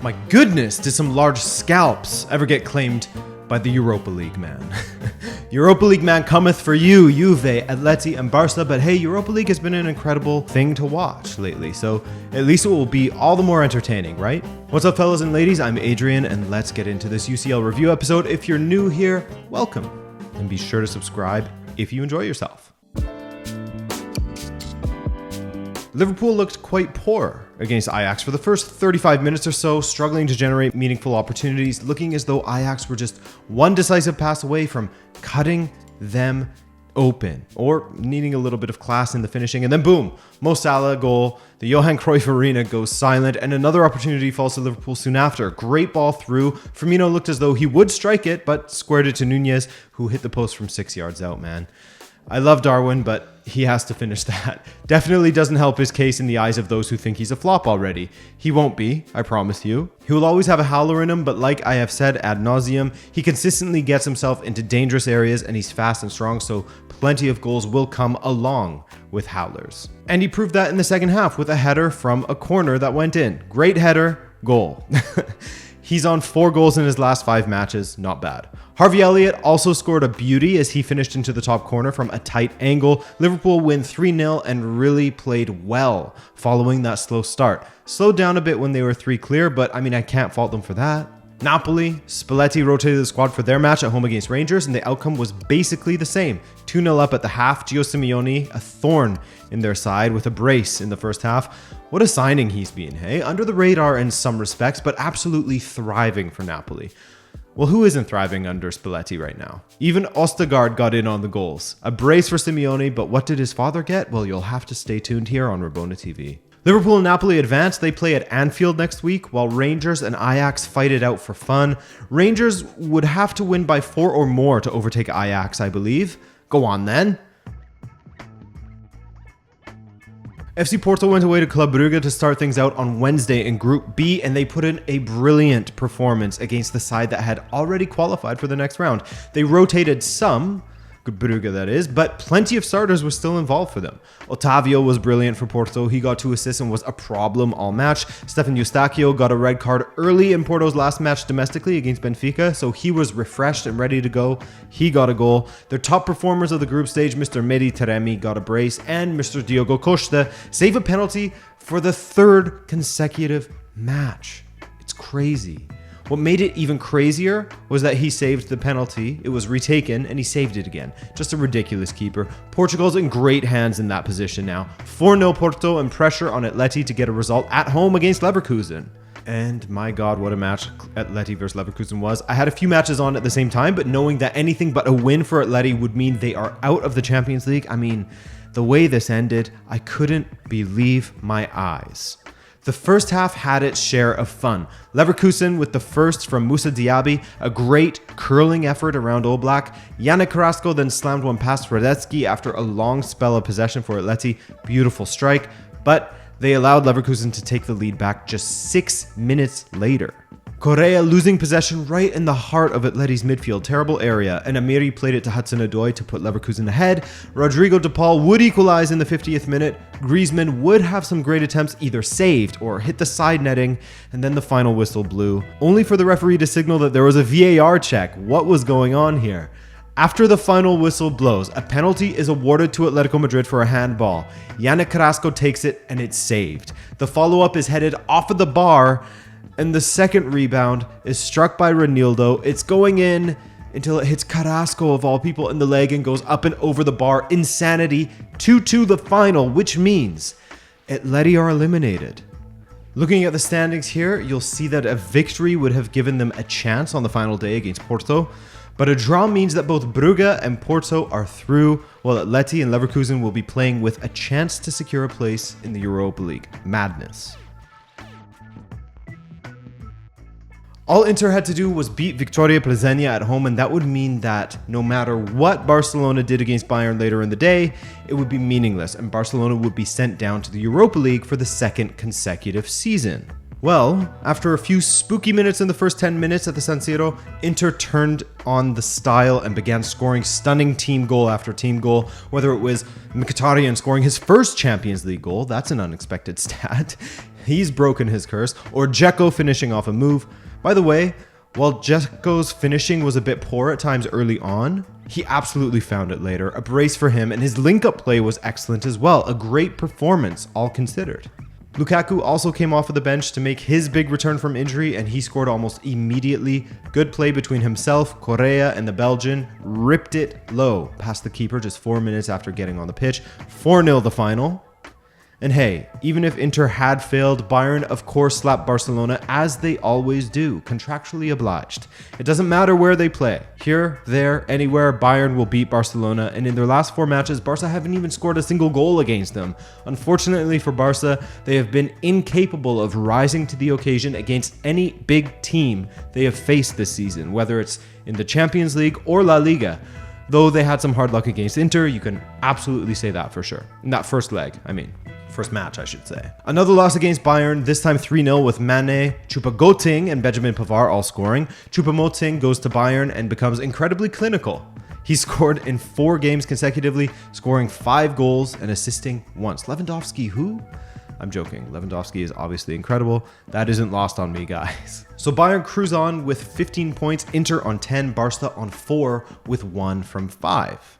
My goodness, did some large scalps ever get claimed by the Europa League man? Europa League man cometh for you, Juve, Atleti, and Barça, but hey, Europa League has been an incredible thing to watch lately, so at least it will be all the more entertaining, right? What's up, fellas and ladies? I'm Adrian, and let's get into this UCL review episode. If you're new here, welcome, and be sure to subscribe if you enjoy yourself. Liverpool looked quite poor against Ajax for the first 35 minutes or so, struggling to generate meaningful opportunities, looking as though Ajax were just one decisive pass away from cutting them open or needing a little bit of class in the finishing. And then boom, Mo Salah goal, the Johan Cruyff Arena goes silent, and another opportunity falls to Liverpool soon after. Great ball through. Firmino looked as though he would strike it, but squared it to Nunez, who hit the post from 6 yards out, man. I love Darwin, but he has to finish that. Definitely doesn't help his case in the eyes of those who think he's a flop already. He won't be, I promise you. He will always have a howler in him, but like I have said ad nauseum, he consistently gets himself into dangerous areas and he's fast and strong, so plenty of goals will come along with howlers. And he proved that in the second half with a header from a corner that went in. Great header, goal. He's on 4 goals in his last 5 matches, not bad. Harvey Elliott also scored a beauty as he finished into the top corner from a tight angle. Liverpool win 3-0 and really played well following that slow start. Slowed down a bit when they were 3 clear, but I mean, I can't fault them for that. Napoli, Spalletti rotated the squad for their match at home against Rangers, and the outcome was basically the same. 2-0 up at the half. Gio Simeone, a thorn in their side with a brace in the first half. What a signing he's been, hey? Under the radar in some respects, but absolutely thriving for Napoli. Well, who isn't thriving under Spalletti right now? Even Ostergaard got in on the goals. A brace for Simeone, but what did his father get? Well, you'll have to stay tuned here on Rabona TV. Liverpool and Napoli advance. They play at Anfield next week, while Rangers and Ajax fight it out for fun. Rangers would have to win by 4 or more to overtake Ajax, I believe. Go on then. FC Porto went away to Club Brugge to start things out on Wednesday in Group B, and they put in a brilliant performance against the side that had already qualified for the next round. They rotated some, Brugge that is, but plenty of starters were still involved for them. Otavio was brilliant for Porto. He got 2 assists and was a problem all match. Stefan Eustáquio got a red card early in Porto's last match domestically against Benfica, so he was refreshed and ready to go. He got a goal. Their top performers of the group stage, Mr. Mehdi Taremi, got a brace, and Mr. Diogo Costa saved a penalty for the 3rd consecutive match. It's crazy. What made it even crazier was that he saved the penalty, it was retaken, and he saved it again. Just a ridiculous keeper. Portugal's in great hands in that position now. 4-0 Porto and pressure on Atleti to get a result at home against Leverkusen. And my God, what a match Atleti versus Leverkusen was. I had a few matches on at the same time, but knowing that anything but a win for Atleti would mean they are out of the Champions League, I mean, the way this ended, I couldn't believe my eyes. The first half had its share of fun. Leverkusen with the first from Moussa Diaby, a great curling effort around Oblak. Yannick Carrasco then slammed one past Radetzky after a long spell of possession for Atleti. Beautiful strike, but they allowed Leverkusen to take the lead back just 6 minutes later. Correa losing possession right in the heart of Atleti's midfield. Terrible area, and Amiri played it to Hudson-Odoi to put Leverkusen ahead. Rodrigo de Paul would equalize in the 50th minute. Griezmann would have some great attempts either saved or hit the side netting, and then the final whistle blew, only for the referee to signal that there was a VAR check. What was going on here? After the final whistle blows, a penalty is awarded to Atletico Madrid for a handball. Yannick Carrasco takes it, and it's saved. The follow-up is headed off of the bar, and the second rebound is struck by Ronaldo. It's going in until it hits Carrasco of all people in the leg and goes up and over the bar. Insanity. 2-2 the final, which means Atleti are eliminated. Looking at the standings here, you'll see that a victory would have given them a chance on the final day against Porto, but a draw means that both Brugge and Porto are through, while Atleti and Leverkusen will be playing with a chance to secure a place in the Europa League. Madness. All Inter had to do was beat Victoria Plzeň at home, and that would mean that no matter what Barcelona did against Bayern later in the day, it would be meaningless, and Barcelona would be sent down to the Europa League for the 2nd consecutive season. Well, after a few spooky minutes in the first 10 minutes at the San Siro, Inter turned on the style and began scoring stunning team goal after team goal, whether it was Mkhitaryan scoring his first Champions League goal, that's an unexpected stat, he's broken his curse, or Dzeko finishing off a move. By the way, while Dzeko's finishing was a bit poor at times early on, he absolutely found it later. A brace for him, and his link-up play was excellent as well. A great performance, all considered. Lukaku also came off of the bench to make his big return from injury, and he scored almost immediately. Good play between himself, Correa, and the Belgian. Ripped it low past the keeper just 4 minutes after getting on the pitch. 4-0 the final. And hey, even if Inter had failed, Bayern of course slapped Barcelona, as they always do, contractually obliged. It doesn't matter where they play. Here, there, anywhere, Bayern will beat Barcelona, and in their last 4 matches, Barca haven't even scored a single goal against them. Unfortunately for Barca, they have been incapable of rising to the occasion against any big team they have faced this season, whether it's in the Champions League or La Liga. Though they had some hard luck against Inter, you can absolutely say that for sure. In that first leg, first match, I should say. Another loss against Bayern, this time 3-0 with Mane, Choupo-Moting, and Benjamin Pavard all scoring. Choupo-Moting goes to Bayern and becomes incredibly clinical. He scored in 4 games consecutively, scoring 5 goals and assisting once. Lewandowski, who? I'm joking. Lewandowski is obviously incredible. That isn't lost on me, guys. So Bayern cruise on with 15 points, Inter on 10, Barca on 4 with 1 from 5.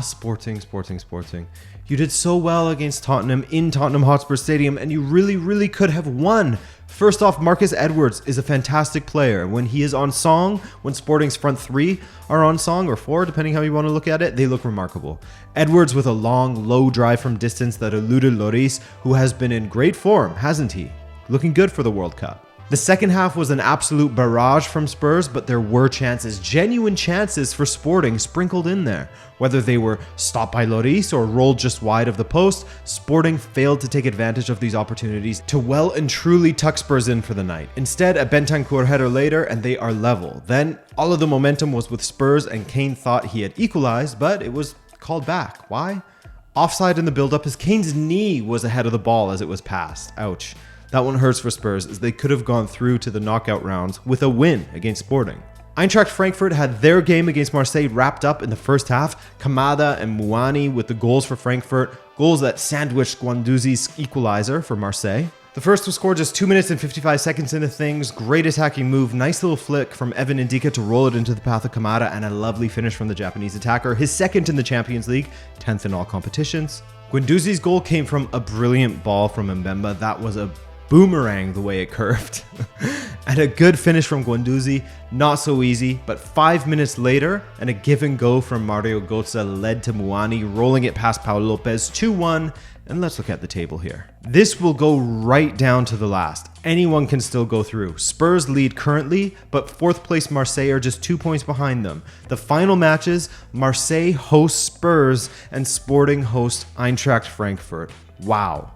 Sporting. You did so well against Tottenham in Tottenham Hotspur Stadium, and you really could have won. First off, Marcus Edwards is a fantastic player. When he is on song, when Sporting's front 3 are on song, or 4, depending how you want to look at it, they look remarkable. Edwards with a long, low drive from distance that eluded Lloris, who has been in great form, hasn't he? Looking good for the World Cup. The second half was an absolute barrage from Spurs, but there were chances, genuine chances for Sporting sprinkled in there. Whether they were stopped by Lloris or rolled just wide of the post, Sporting failed to take advantage of these opportunities to well and truly tuck Spurs in for the night. Instead, a Bentancur header later and they are level. Then all of the momentum was with Spurs, and Kane thought he had equalized, but it was called back. Why? Offside in the build-up as Kane's knee was ahead of the ball as it was passed. Ouch. That one hurts for Spurs, as they could have gone through to the knockout rounds with a win against Sporting. Eintracht Frankfurt had their game against Marseille wrapped up in the first half. Kamada and Muani with the goals for Frankfurt, goals that sandwiched Guendouzi's equalizer for Marseille. The first was scored just 2 minutes and 55 seconds into things. Great attacking move, nice little flick from Evan Ndika to roll it into the path of Kamada, and a lovely finish from the Japanese attacker. His second in the Champions League, 10th in all competitions. Guendouzi's goal came from a brilliant ball from Mbemba. That was a boomerang the way it curved. And a good finish from Guendouzi, not so easy, but 5 minutes later, and a give and go from Mario Götze led to Muani, rolling it past Paul Lopez, 2-1, and let's look at the table here. This will go right down to the last. Anyone can still go through. Spurs lead currently, but 4th place Marseille are just 2 points behind them. The final matches, Marseille hosts Spurs and Sporting hosts Eintracht Frankfurt. Wow.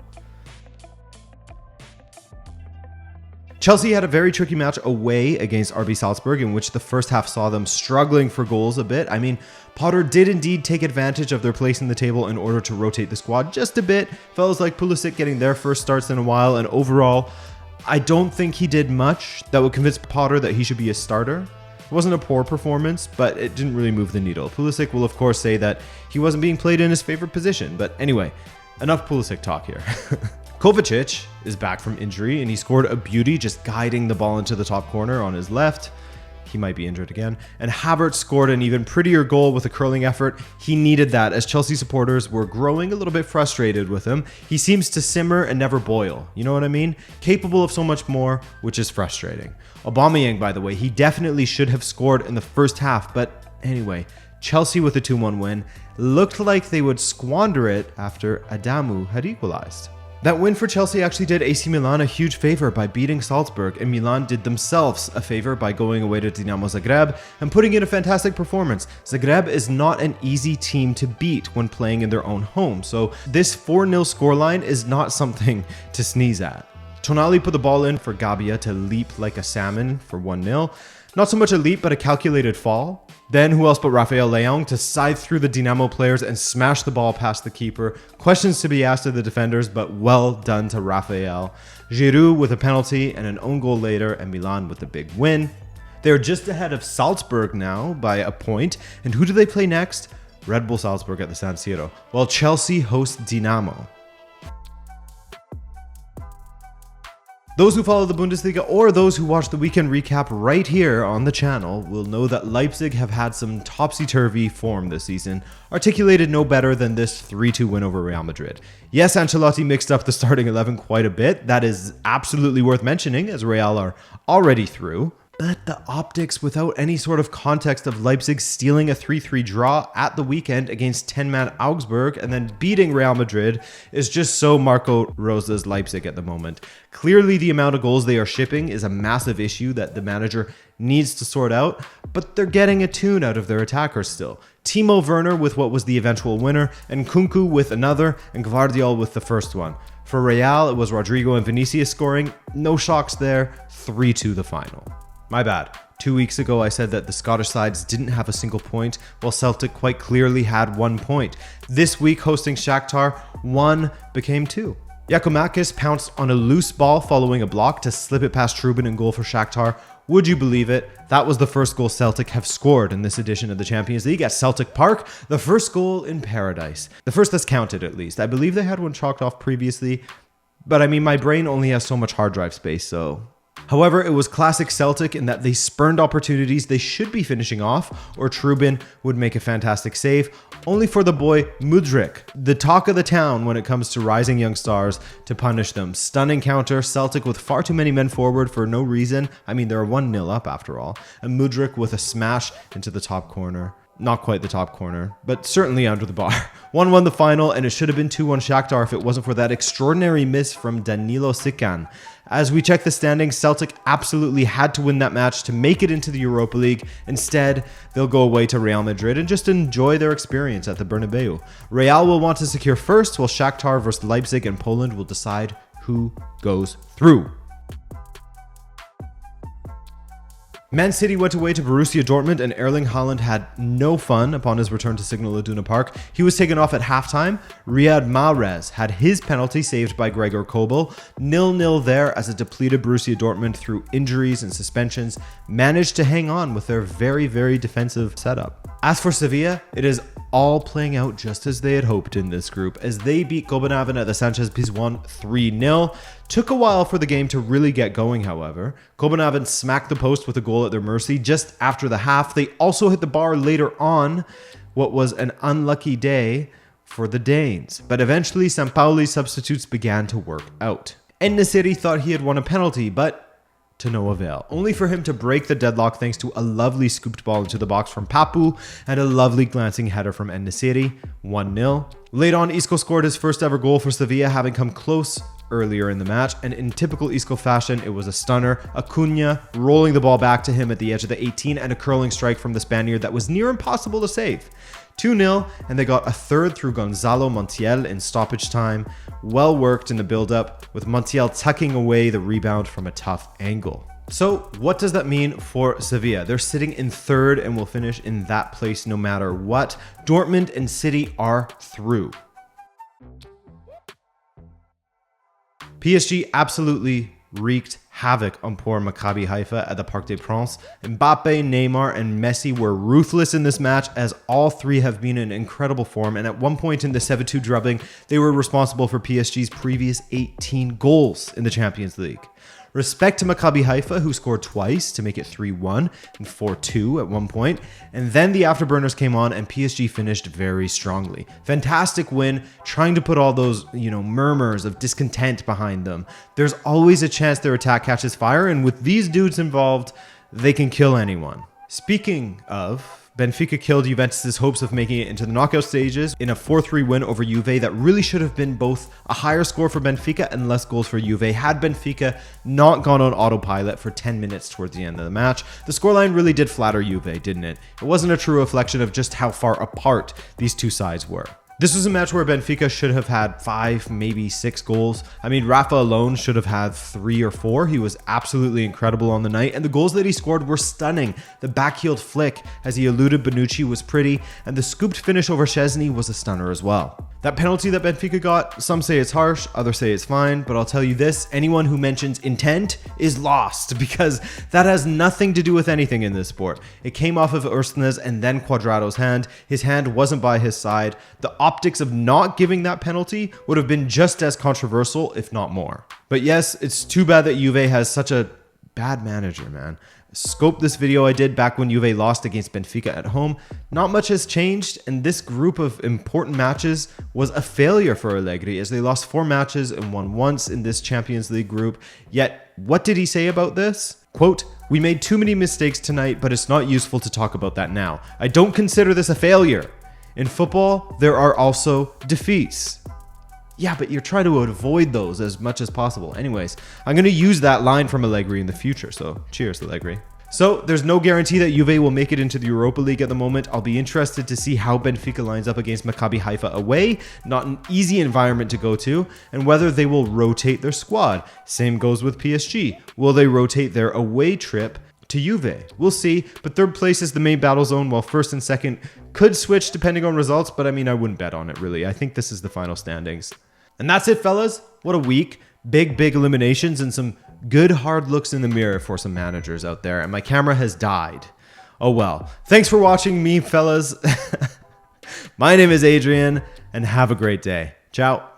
Chelsea had a very tricky match away against RB Salzburg, in which the first half saw them struggling for goals a bit. Potter did indeed take advantage of their place in the table in order to rotate the squad just a bit. Fellas like Pulisic getting their first starts in a while, and overall, I don't think he did much that would convince Potter that he should be a starter. It wasn't a poor performance, but it didn't really move the needle. Pulisic will of course say that he wasn't being played in his favorite position, but anyway, enough Pulisic talk here. Kovacic is back from injury, and he scored a beauty just guiding the ball into the top corner on his left. He might be injured again. And Havertz scored an even prettier goal with a curling effort. He needed that, as Chelsea supporters were growing a little bit frustrated with him. He seems to simmer and never boil. You know what I mean? Capable of so much more, which is frustrating. Aubameyang, by the way, he definitely should have scored in the first half. But anyway, Chelsea with a 2-1 win. Looked like they would squander it after Adamu had equalized. That win for Chelsea actually did AC Milan a huge favor by beating Salzburg, and Milan did themselves a favor by going away to Dinamo Zagreb and putting in a fantastic performance. Zagreb is not an easy team to beat when playing in their own home, so this 4-0 scoreline is not something to sneeze at. Tonali put the ball in for Gabia to leap like a salmon for 1-0. Not so much a leap, but a calculated fall. Then who else but Rafael Leão to scythe through the Dinamo players and smash the ball past the keeper. Questions to be asked of the defenders, but well done to Rafael. Giroud with a penalty and an own goal later, and Milan with the big win. They're just ahead of Salzburg now by a point. And who do they play next? Red Bull Salzburg at the San Siro, while Chelsea hosts Dinamo. Those who follow the Bundesliga or those who watch the weekend recap right here on the channel will know that Leipzig have had some topsy-turvy form this season, articulated no better than this 3-2 win over Real Madrid. Yes, Ancelotti mixed up the starting 11 quite a bit. That is absolutely worth mentioning, as Real are already through. But the optics, without any sort of context of Leipzig stealing a 3-3 draw at the weekend against 10-man Augsburg and then beating Real Madrid, is just so Marco Rosa's Leipzig at the moment. Clearly, the amount of goals they are shipping is a massive issue that the manager needs to sort out, but they're getting a tune out of their attackers still. Timo Werner with what was the eventual winner, and Kunku with another, and Gvardiol with the first one. For Real, it was Rodrigo and Vinicius scoring. No shocks there. 3-2 the final. My bad. 2 weeks ago, I said that the Scottish sides didn't have a single point, while Celtic quite clearly had 1 point. This week, hosting Shakhtar, 1 became 2. Giakoumakis pounced on a loose ball following a block to slip it past Trubin in goal for Shakhtar. Would you believe it? That was the first goal Celtic have scored in this edition of the Champions League at Celtic Park. The first goal in paradise. The first that's counted, at least. I believe they had one chalked off previously, but I mean, my brain only has so much hard drive space, so... However, it was classic Celtic in that they spurned opportunities they should be finishing off, or Trubin would make a fantastic save, only for the boy Mudryk, the talk of the town when it comes to rising young stars, to punish them. Stunning counter, Celtic with far too many men forward for no reason. I mean, they're 1-0 up after all. And Mudryk with a smash into the top corner. Not quite the top corner, but certainly under the bar. 1-1 the final, and it should have been 2-1 Shakhtar if it wasn't for that extraordinary miss from Danilo Sican. As we check the standings, Celtic absolutely had to win that match to make it into the Europa League. Instead, they'll go away to Real Madrid and just enjoy their experience at the Bernabeu. Real will want to secure first, while Shakhtar versus Leipzig and Poland will decide who goes through. Man City went away to Borussia Dortmund, and Erling Haaland had no fun upon his return to Signal Iduna Park. He was taken off at halftime. Riyad Mahrez had his penalty saved by Gregor Kobel. 0-0 there as a depleted Borussia Dortmund, through injuries and suspensions, managed to hang on with their very, very defensive setup. As for Sevilla, it is all playing out just as they had hoped in this group, as they beat Copenhagen at the Sanchez Pizjuan 3-0. Took a while for the game to really get going, however. Copenhagen smacked the post with a goal at their mercy just after the half. They also hit the bar later on, what was an unlucky day for the Danes. But eventually, Sampaoli's substitutes began to work out. En-Nesyri thought he had won a penalty, but to no avail, only for him to break the deadlock thanks to a lovely scooped ball into the box from Papu and a lovely glancing header from En-Nesyri. 1-0. Late on, Isco scored his first ever goal for Sevilla, having come close earlier in the match, and in typical Isco fashion, it was a stunner. Acuna rolling the ball back to him at the edge of the 18, and a curling strike from the Spaniard that was near impossible to save. 2-0, and they got a third through Gonzalo Montiel in stoppage time. Well worked in the build-up, with Montiel tucking away the rebound from a tough angle. So what does that mean for Sevilla? They're sitting in third and will finish in that place no matter what. Dortmund and City are through. PSG absolutely wreaked havoc on poor Maccabi Haifa at the Parc des Princes. Mbappe, Neymar, and Messi were ruthless in this match, as all three have been in incredible form, and at one point in the 7-2 drubbing, they were responsible for PSG's previous 18 goals in the Champions League. Respect to Maccabi Haifa, who scored twice to make it 3-1 and 4-2 at one point. And then the afterburners came on and PSG finished very strongly. Fantastic win, trying to put all those, murmurs of discontent behind them. There's always a chance their attack catches fire, and with these dudes involved, they can kill anyone. Speaking of, Benfica killed Juventus' hopes of making it into the knockout stages in a 4-3 win over Juve that really should have been both a higher score for Benfica and less goals for Juve had Benfica not gone on autopilot for 10 minutes towards the end of the match. The scoreline really did flatter Juve, didn't it? It wasn't a true reflection of just how far apart these two sides were. This was a match where Benfica should have had 5, maybe 6 goals. I mean, Rafa alone should have had 3 or 4. He was absolutely incredible on the night, and the goals that he scored were stunning. The backheeled flick as he eluded Bonucci was pretty, and the scooped finish over Szczesny was a stunner as well. That penalty that Benfica got, some say it's harsh, others say it's fine, but I'll tell you this, anyone who mentions intent is lost, because that has nothing to do with anything in this sport. It came off of Urstina's and then Cuadrado's hand. His hand wasn't by his side. The optics of not giving that penalty would have been just as controversial, if not more. But yes, it's too bad that Juve has such a bad manager, man. Scope this video I did back when Juve lost against Benfica at home. Not much has changed, and this group of important matches was a failure for Allegri as they lost 4 matches and won once in this Champions League group. Yet, what did he say about this? Quote, "We made too many mistakes tonight, but it's not useful to talk about that now. I don't consider this a failure. In football, there are also defeats." Yeah, but you're trying to avoid those as much as possible. Anyways, I'm going to use that line from Allegri in the future, so cheers, Allegri. So there's no guarantee that Juve will make it into the Europa League at the moment. I'll be interested to see how Benfica lines up against Maccabi Haifa away, not an easy environment to go to, and whether they will rotate their squad. Same goes with PSG. Will they rotate their away trip to Juve? We'll see, but third place is the main battle zone, while first and second could switch depending on results, but I mean, I wouldn't bet on it really. I think this is the final standings. And that's it, fellas. What a week. Big eliminations and some good hard looks in the mirror for some managers out there, and my camera has died. Oh well. Thanks for watching me, fellas. My name is Adrian, and have a great day. Ciao.